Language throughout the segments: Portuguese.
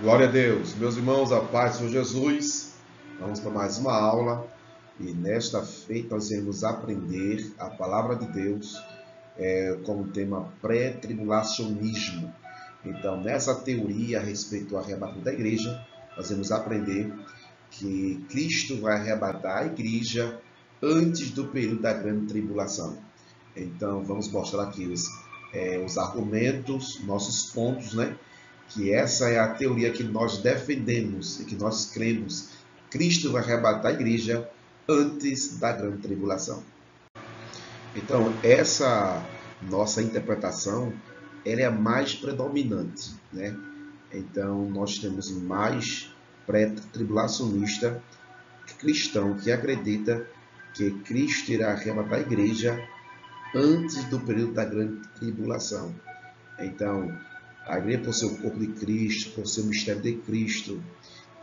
Glória a Deus, meus irmãos, a paz do Senhor Jesus. Vamos para mais uma aula e nesta feita nós iremos aprender a palavra de Deus como tema pré-tribulacionismo. Então, nessa teoria a respeito do arrebatamento da igreja, nós vamos aprender que Cristo vai arrebatar a igreja antes do período da grande tribulação. Então, vamos mostrar aqui os argumentos, nossos pontos, né? Que essa é a teoria que nós defendemos e que nós cremos. Cristo vai arrebatar a igreja antes da grande tribulação. Então, essa nossa interpretação, ela é a mais predominante, né? Então, nós temos mais pré-tribulacionista cristão que acredita que Cristo irá arrebatar a igreja antes do período da grande tribulação. Então, a igreja, por ser o corpo de Cristo, por ser o mistério de Cristo,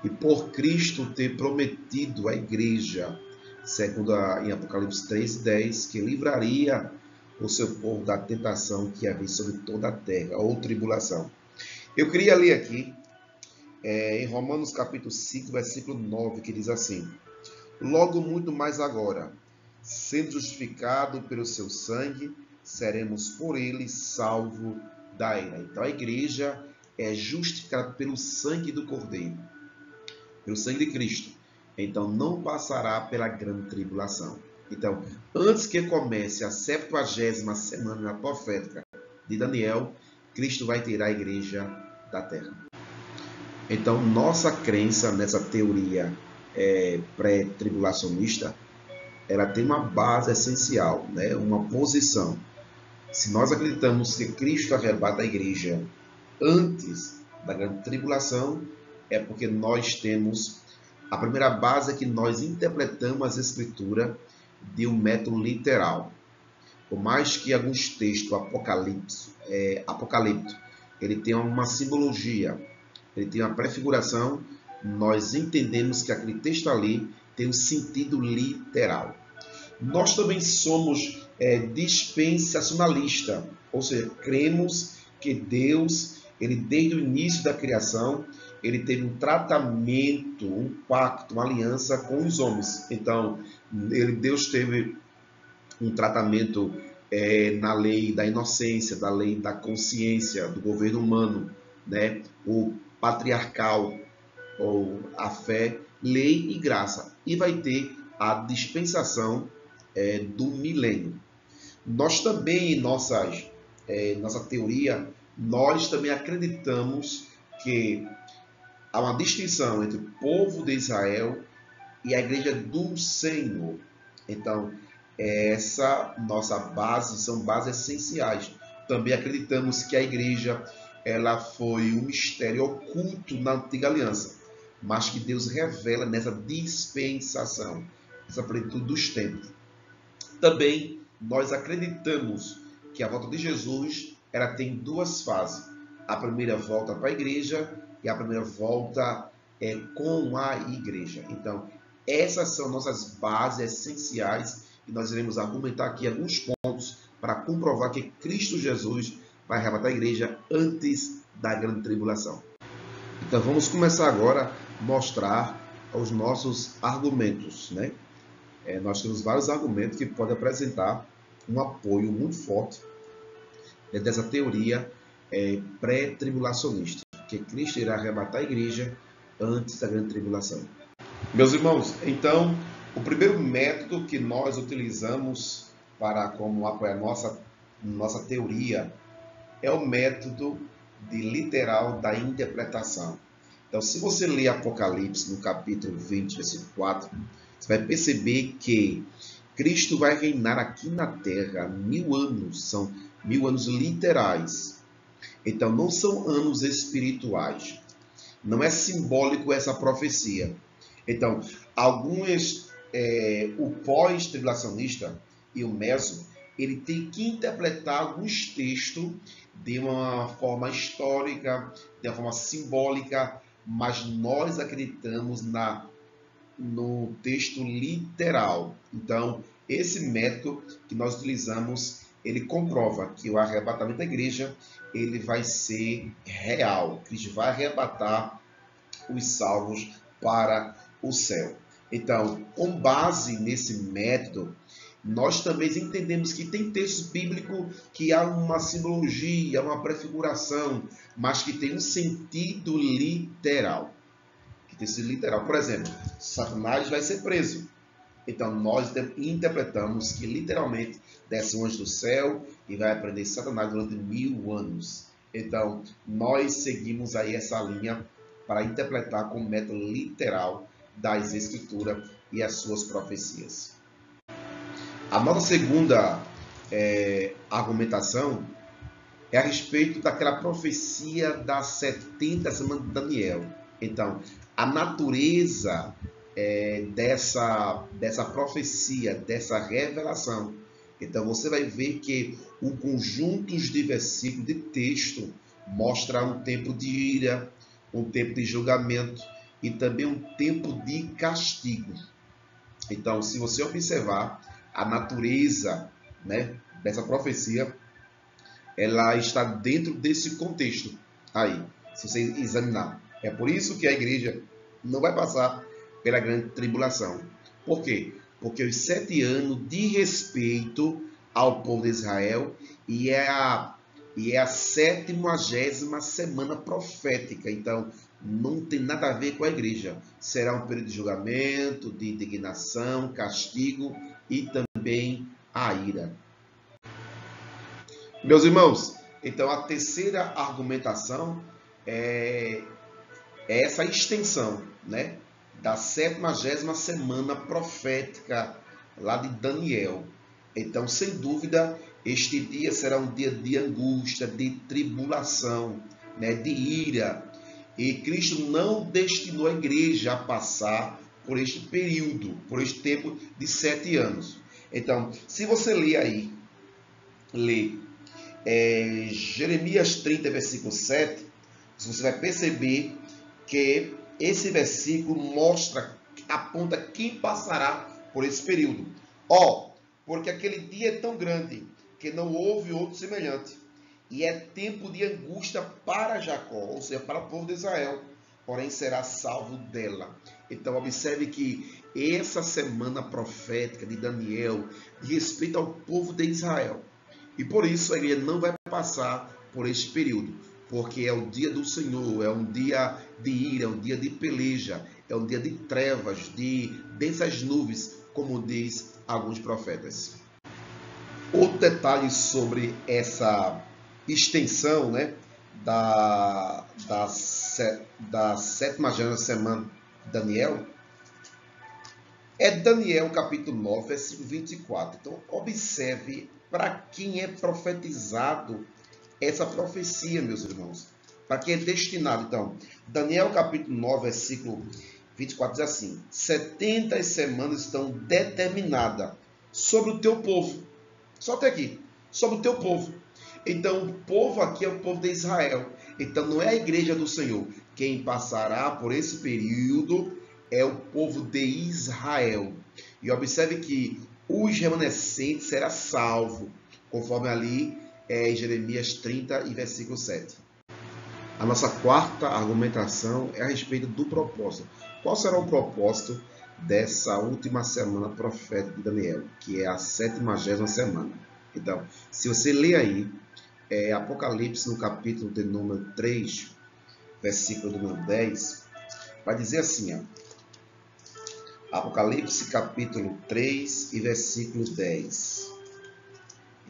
e por Cristo ter prometido à igreja, segundo em Apocalipse 3:10, que livraria o seu povo da tentação que havia sobre toda a terra, ou tribulação. Eu queria ler aqui, em Romanos capítulo 5, versículo 9, que diz assim: logo muito mais agora, sendo justificado pelo seu sangue, seremos por ele salvos da ira. Então a igreja é justificada pelo sangue do Cordeiro, pelo sangue de Cristo. Então não passará pela grande tribulação. Então, antes que comece a 70ª semana profética de Daniel, Cristo vai tirar a igreja da terra. Então, nossa crença nessa teoria pré-tribulacionista, ela tem uma base essencial, né? Uma posição. Se nós acreditamos que Cristo arrebata a igreja antes da grande tribulação, é porque nós temos a primeira base, é que nós interpretamos as escrituras de um método literal. Por mais que alguns textos apocalípticos, ele tem uma simbologia, ele tem uma prefiguração, nós entendemos que aquele texto ali tem um sentido literal. Nós também somos dispensacionalistas, ou seja, cremos que Deus, ele desde o início da criação, ele teve um tratamento, um pacto, uma aliança com os homens. Então, Deus teve um tratamento na lei da inocência, da lei da consciência, do governo humano, né? O patriarcal, ou a fé, lei e graça. E vai ter a dispensação do milênio. Nós também, em nossa teoria, nós também acreditamos que há uma distinção entre o povo de Israel e a igreja do Senhor. Então, essa nossa base são bases essenciais. Também acreditamos que a igreja ela foi um mistério oculto na antiga aliança, mas que Deus revela nessa dispensação, essa plenitude dos tempos. Também nós acreditamos que a volta de Jesus ela tem duas fases. A primeira volta para a igreja e a primeira volta com a igreja. Então, essas são nossas bases essenciais e nós iremos argumentar aqui alguns pontos para comprovar que Cristo Jesus vai arrebatar a igreja antes da grande tribulação. Então, vamos começar agora a mostrar os nossos argumentos, né? Nós temos vários argumentos que podem apresentar um apoio muito forte dessa teoria pré-tribulacionista, que Cristo irá arrebatar a igreja antes da grande tribulação. Meus irmãos, então, o primeiro método que nós utilizamos para como apoiar nossa teoria é o método de literal da interpretação. Então, se você ler Apocalipse no capítulo 20, versículo 4, você vai perceber que Cristo vai reinar aqui na terra 1000 anos, são 1000 anos literais. Então, não são anos espirituais. Não é simbólico essa profecia. Então, o pós-tribulacionista e o meso, ele tem que interpretar alguns textos de uma forma histórica, de uma forma simbólica, mas nós acreditamos no texto literal. Então, esse método que nós utilizamos, ele comprova que o arrebatamento da igreja, ele vai ser real. Cristo vai arrebatar os salvos para o céu. Então, com base nesse método, nós também entendemos que tem texto bíblico que há uma simbologia, uma prefiguração, mas que tem um sentido literal. Que tem sentido literal. Por exemplo, Satanás vai ser preso. Então, nós interpretamos que literalmente desce um anjo do céu e vai prender Satanás durante 1000 anos. Então, nós seguimos aí essa linha para interpretar com método literal das Escrituras e as suas profecias. A nossa segunda argumentação é a respeito daquela profecia das 70 semanas de Daniel. Então, a natureza dessa profecia, dessa revelação. Então, você vai ver que um conjunto de versículos de texto mostra um tempo de ira, um tempo de julgamento e também um tempo de castigo. Então, se você observar a natureza, né, dessa profecia, ela está dentro desse contexto aí, se você examinar. É por isso que a igreja não vai passar pela grande tribulação. Por quê? Porque os 7 anos de respeito ao povo de Israel e é a 70ª semana profética. Então, não tem nada a ver com a igreja. Será um período de julgamento, de indignação, castigo e também a ira. Meus irmãos, então a terceira argumentação é essa extensão, né, da 70ª semana profética lá de Daniel. Então, sem dúvida, este dia será um dia de angústia, de tribulação, né, de ira. E Cristo não destinou a igreja a passar por este período, por este tempo de 7 anos. Então, se você ler aí, Jeremias 30, versículo 7, você vai perceber que esse versículo aponta quem passará por esse período. Porque aquele dia é tão grande que não houve outro semelhante. E é tempo de angústia para Jacó, ou seja, para o povo de Israel, porém será salvo dela. Então observe que essa semana profética de Daniel diz respeito ao povo de Israel. E por isso a igreja não vai passar por este período, porque é o dia do Senhor, é um dia de ira, é um dia de peleja, é um dia de trevas, de densas nuvens, como diz alguns profetas. Outro detalhe sobre essa extensão, né, da 70ª semana de Daniel, é Daniel capítulo 9, versículo 24. Então, observe para quem é profetizado essa profecia, meus irmãos. Para quem é destinado. Então, Daniel capítulo 9, versículo 24 diz assim: 70 semanas estão determinadas sobre o teu povo. Só até aqui. Sobre o teu povo. Então, o povo aqui é o povo de Israel. Então, não é a igreja do Senhor. Quem passará por esse período é o povo de Israel. E observe que os remanescentes serão salvos, conforme ali em Jeremias 30 e versículo 7. A nossa quarta argumentação é a respeito do propósito. Qual será o propósito dessa última semana profética de Daniel, que é a 70ª semana? Então, se você ler aí, Apocalipse no capítulo de número 3, versículo de número 10, vai dizer assim, Apocalipse capítulo 3 e versículo 10.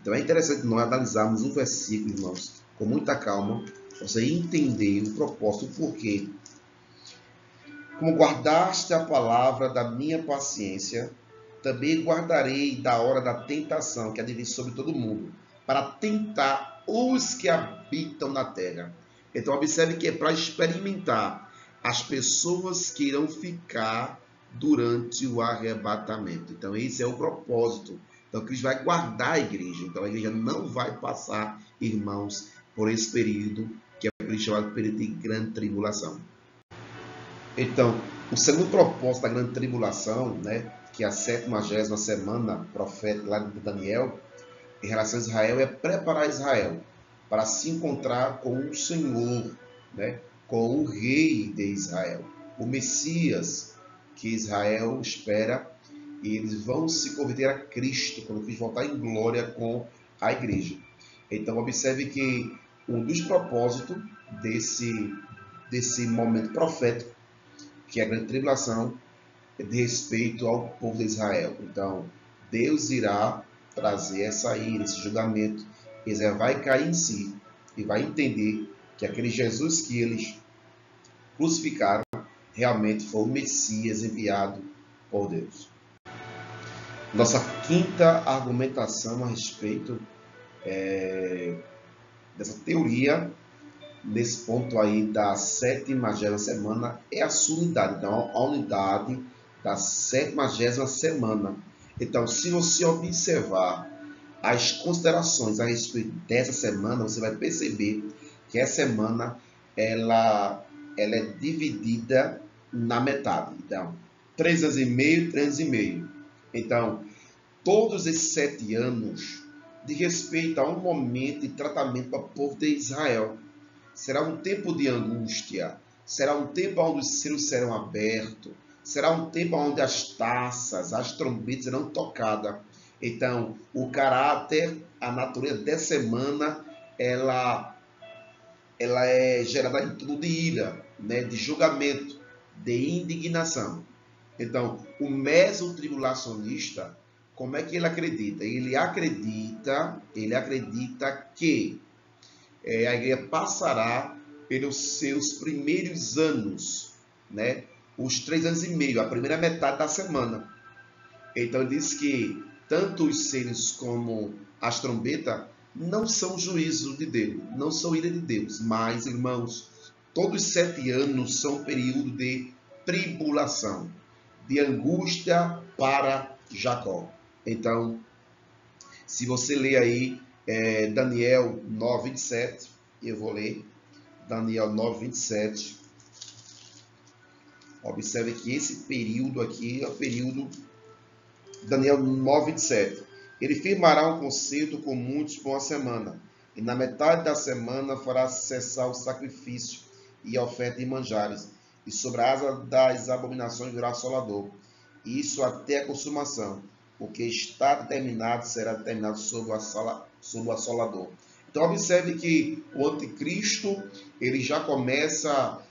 Então é interessante nós analisarmos o versículo, irmãos, com muita calma, para você entender o propósito, o porquê. Como guardaste a palavra da minha paciência, também guardarei da hora da tentação que há de vir sobre todo mundo, para tentar os que habitam na terra. Então observe que é para experimentar as pessoas que irão ficar durante o arrebatamento. Então esse é o propósito. Então Cristo vai guardar a igreja. Então a igreja não vai passar, irmãos, por esse período que é chamado período de grande tribulação. Então, o segundo propósito da grande tribulação, né, que é a 70ª semana profética lá de Daniel, em relação a Israel, é preparar Israel para se encontrar com o Senhor, né, com o rei de Israel, o Messias que Israel espera, e eles vão se converter a Cristo quando Cristo voltar em glória com a igreja. Então observe que um dos propósitos desse momento profético, que é a grande tribulação, é de respeito ao povo de Israel. Então Deus irá trazer essa ira, esse julgamento. Israel vai cair em si e vai entender que aquele Jesus que eles crucificaram realmente foi o Messias enviado por Deus. Nossa quinta argumentação a respeito dessa teoria, nesse ponto aí da 70ª semana, é a sua unidade. Então, a unidade da 70ª semana. Então, se você observar as considerações a respeito dessa semana, você vai perceber que essa semana ela é dividida na metade. Então, 3 anos e meio, 3 anos e meio. Então, todos esses 7 anos de respeito a um momento de tratamento para o povo de Israel. Será um tempo de angústia, será um tempo onde os céus serão abertos, será um tempo onde as taças, as trombetas serão tocadas. Então, o caráter, a natureza dessa semana, ela é gerada em tudo de ira, né, de julgamento, de indignação. Então, o meso-tribulacionista, como é que ele acredita? Ele acredita que a igreja passará pelos seus primeiros anos, né? Os 3 anos e meio, a primeira metade da semana. Então, ele diz que tanto os seres como as trombetas não são juízo de Deus, não são ira de Deus, mas, irmãos, todos os 7 anos são um período de tribulação, de angústia para Jacó. Então, se você ler aí Daniel 9:27, eu vou ler Daniel 9:27. Observe que esse período aqui é o período Daniel 9:27. Ele firmará um concerto com muitos por uma semana, e na metade da semana fará cessar o sacrifício e a oferta de manjares, e sobre a asa das abominações virá assolador. Isso até a consumação. O que está determinado será determinado sobre o assolador. Então observe que o anticristo ele já começa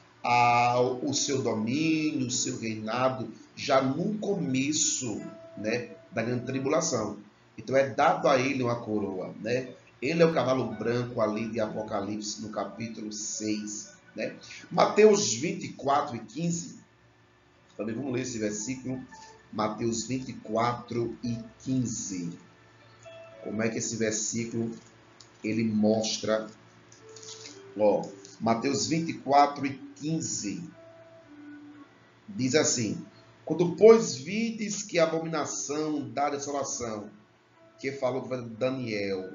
o seu domínio, o seu reinado, já no começo, né, da grande tribulação. Então é dado a ele uma coroa, né? Ele é o cavalo branco ali de Apocalipse no capítulo 6, né? Mateus 24:15. Também vamos ler esse versículo. Mateus 24:15. Como é que esse versículo ele mostra? Mateus 24:15 diz assim: quando, pois, vides que a abominação da desolação, que falou que Daniel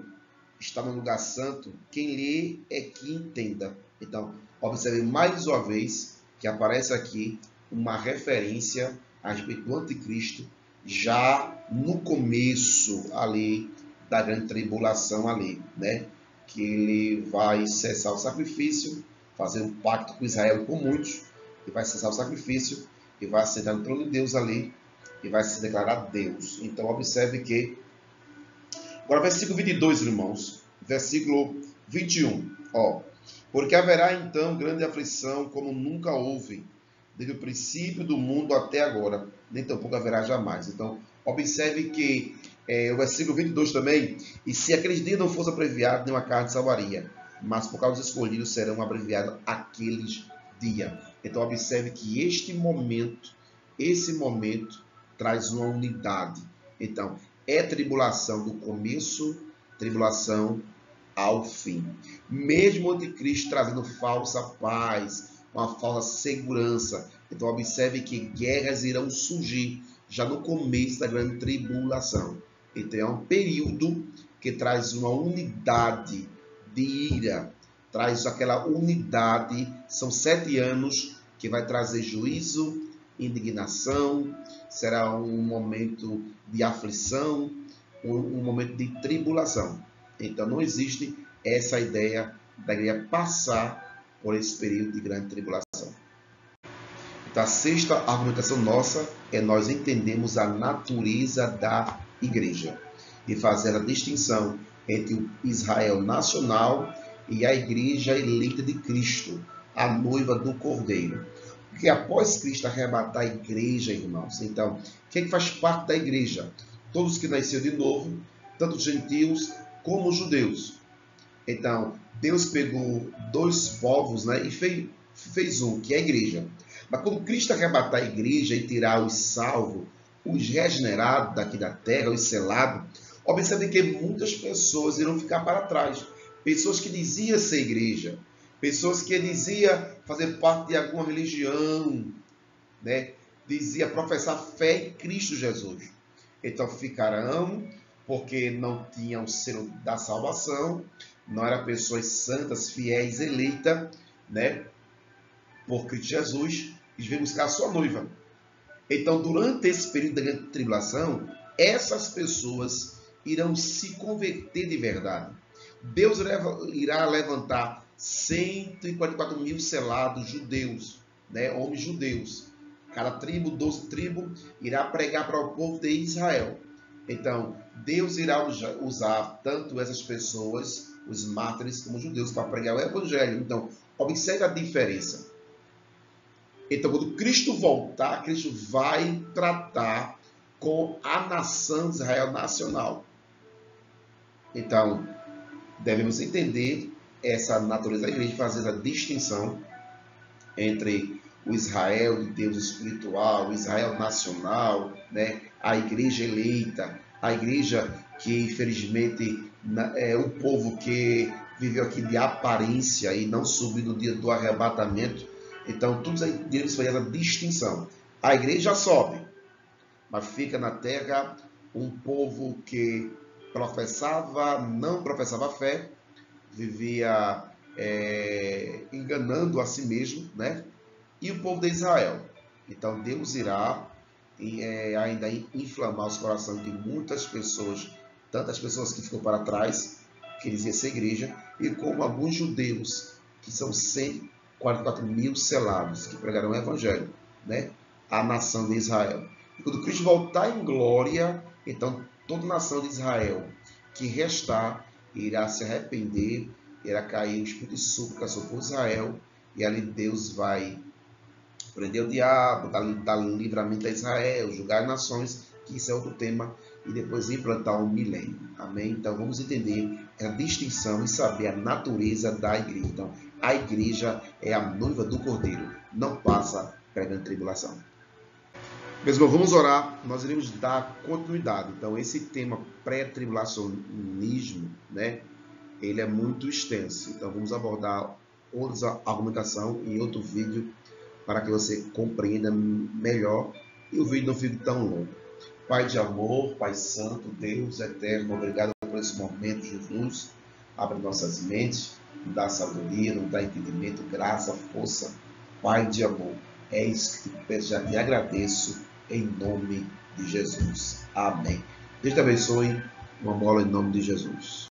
está no lugar santo, quem lê é que entenda. Então, observe mais uma vez que aparece aqui uma referência a respeito do anticristo, já no começo ali da grande tribulação ali, né? Que ele vai cessar o sacrifício, fazer um pacto com Israel, com muitos, e vai cessar o sacrifício, e vai assentar no trono de Deus ali, e vai se declarar Deus. Então, observe que... Agora, versículo 22, irmãos. Versículo 21. Porque haverá então grande aflição, como nunca houve, desde o princípio do mundo até agora, nem tampouco haverá jamais. Então, observe que o versículo 22 também: e se aqueles dias não fossem abreviados, nenhuma carne salvaria, mas por causa dos escolhidos serão abreviados aqueles dias. Então, observe que esse momento traz uma unidade. Então, é tribulação do começo, tribulação ao fim. Mesmo o anticristo trazendo falsa paz, uma falsa segurança. Então, observe que guerras irão surgir já no começo da grande tribulação. Então, é um período que traz uma unidade de ira, traz aquela unidade. São 7 anos que vai trazer juízo, indignação, será um momento de aflição, um momento de tribulação. Então, não existe essa ideia da igreja passar por esse período de grande tribulação. Então, a sexta argumentação nossa é nós entendemos a natureza da igreja e fazer a distinção entre o Israel nacional e a igreja eleita de Cristo, a noiva do Cordeiro. Porque após Cristo arrebatar a igreja, irmãos, então, quem faz parte da igreja? Todos que nasceram de novo, tanto os gentios como os judeus. Então, Deus pegou dois povos, né, e fez um, que é a igreja. Mas quando Cristo arrebatar a igreja e tirar os salvos, os regenerados daqui da terra, os selados, observem que muitas pessoas irão ficar para trás. Pessoas que diziam ser igreja, pessoas que diziam fazer parte de alguma religião, né? Dizia professar fé em Cristo Jesus. Então ficarão, porque não tinham o selo da salvação, não eram pessoas santas, fiéis, eleitas, né? Por Cristo Jesus, e vêm buscar a sua noiva. Então, durante esse período da grande tribulação, essas pessoas irão se converter de verdade. Deus irá levantar 144 mil selados judeus, né? Homens judeus. Cada tribo, 12 tribos, irá pregar para o povo de Israel. Então, Deus irá usar tanto essas pessoas, os mártires, como os judeus, para pregar o evangelho. Então, observe a diferença. Então, quando Cristo voltar, Cristo vai tratar com a nação de Israel nacional. Então, devemos entender essa natureza da igreja, fazer a distinção entre o Israel de Deus espiritual, o Israel nacional, né? A igreja eleita, a igreja que, infelizmente, é um povo que viveu aqui de aparência e não subiu no dia do arrebatamento. Então, todos aí devemos fazer a distinção. A igreja sobe, mas fica na terra um povo que não professava fé, vivia enganando a si mesmo, né? E o povo de Israel. Então, Deus irá ainda inflamar os corações de muitas pessoas, tantas pessoas que ficou para trás, que diziam ser igreja, e como alguns judeus, que são 144 mil selados, que pregarão o evangelho, né? A nação de Israel. E quando Cristo voltar em glória, então toda a nação de Israel que restar irá se arrepender, irá cair o espírito de súplica sobre Israel, e ali Deus vai prender o diabo, dar livramento a Israel, julgar as nações, que isso é outro tema, e depois implantar um milênio. Amém? Então vamos entender a distinção e saber a natureza da igreja. Então, a igreja é a noiva do Cordeiro, não passa pregando tribulação. Meus irmãos, vamos orar, nós iremos dar continuidade. Então, esse tema pré-tribulacionismo, né, ele é muito extenso. Então, vamos abordar outra argumentação em outro vídeo para que você compreenda melhor e o vídeo não fique tão longo. Pai de amor, Pai santo, Deus eterno, obrigado por esse momento, Jesus. Abre nossas mentes, nos dá sabedoria, nos dá entendimento, graça, força. Pai de amor, é isso que te peço, já te agradeço, em nome de Jesus. Amém. Deus te abençoe, uma bola em nome de Jesus.